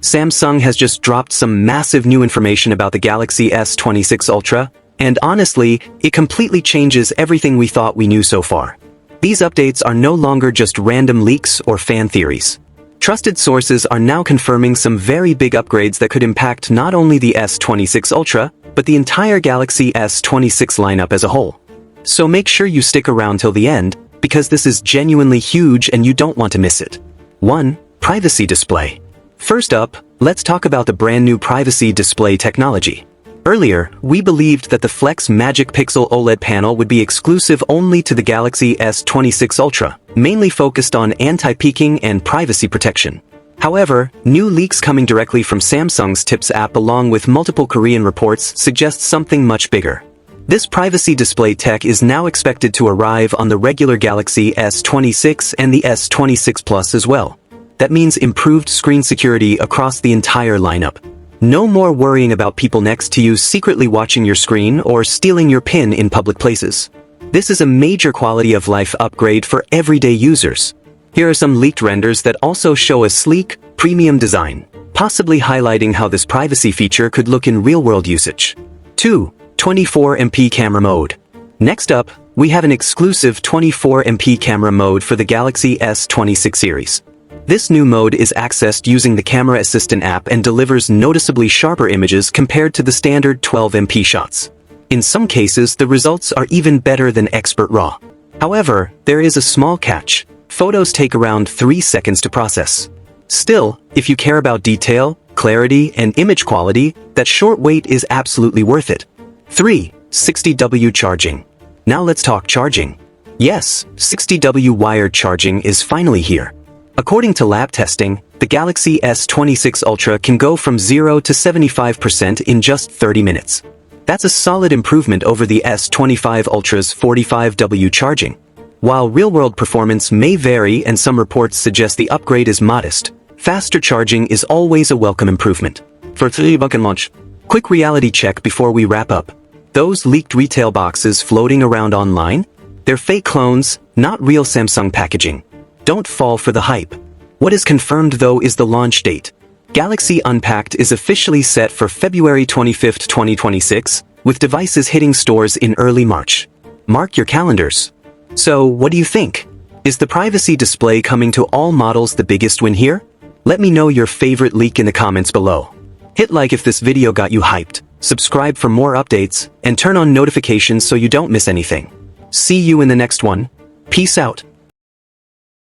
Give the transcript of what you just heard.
Samsung has just dropped some massive new information about the Galaxy S26 Ultra, and honestly, it completely changes everything we thought we knew so far. These updates are no longer just random leaks or fan theories. Trusted sources are now confirming some very big upgrades that could impact not only the S26 Ultra, but the entire Galaxy S26 lineup as a whole. So make sure you stick around till the end, because this is genuinely huge and you don't want to miss it. 1. Privacy display. First up, let's talk about the brand new privacy display technology. Earlier, we believed that the Flex Magic Pixel OLED panel would be exclusive only to the Galaxy S26 Ultra, mainly focused on anti-peeking and privacy protection. However, new leaks coming directly from Samsung's Tips app along with multiple Korean reports suggest something much bigger. This privacy display tech is now expected to arrive on the regular Galaxy S26 and the S26 Plus as well. That means improved screen security across the entire lineup. No more worrying about people next to you secretly watching your screen or stealing your PIN in public places. This is a major quality of life upgrade for everyday users. Here are some leaked renders that also show a sleek, premium design, possibly highlighting how this privacy feature could look in real-world usage. 2. 24MP camera mode. Next up, we have an exclusive 24MP camera mode for the Galaxy S26 series. This new mode is accessed using the Camera Assistant app and delivers noticeably sharper images compared to the standard 12MP shots. In some cases, the results are even better than Expert RAW. However, there is a small catch. Photos take around 3 seconds to process. Still, if you care about detail, clarity, and image quality, that short wait is absolutely worth it. 3. 60W charging. Now let's talk charging. Yes, 60W wired charging is finally here. According to lab testing, the Galaxy S26 Ultra can go from 0 to 75% in just 30 minutes. That's a solid improvement over the S25 Ultra's 45W charging. While real-world performance may vary and some reports suggest the upgrade is modest, faster charging is always a welcome improvement. For Debunked and launch, quick reality check before we wrap up. Those leaked retail boxes floating around online? They're fake clones, not real Samsung packaging. Don't fall for the hype. What is confirmed though is the launch date. Galaxy Unpacked is officially set for February 25, 2026, with devices hitting stores in early March. Mark your calendars. So, what do you think? Is the privacy display coming to all models the biggest win here? Let me know your favorite leak in the comments below. Hit like if this video got you hyped, subscribe for more updates, and turn on notifications so you don't miss anything. See you in the next one. Peace out.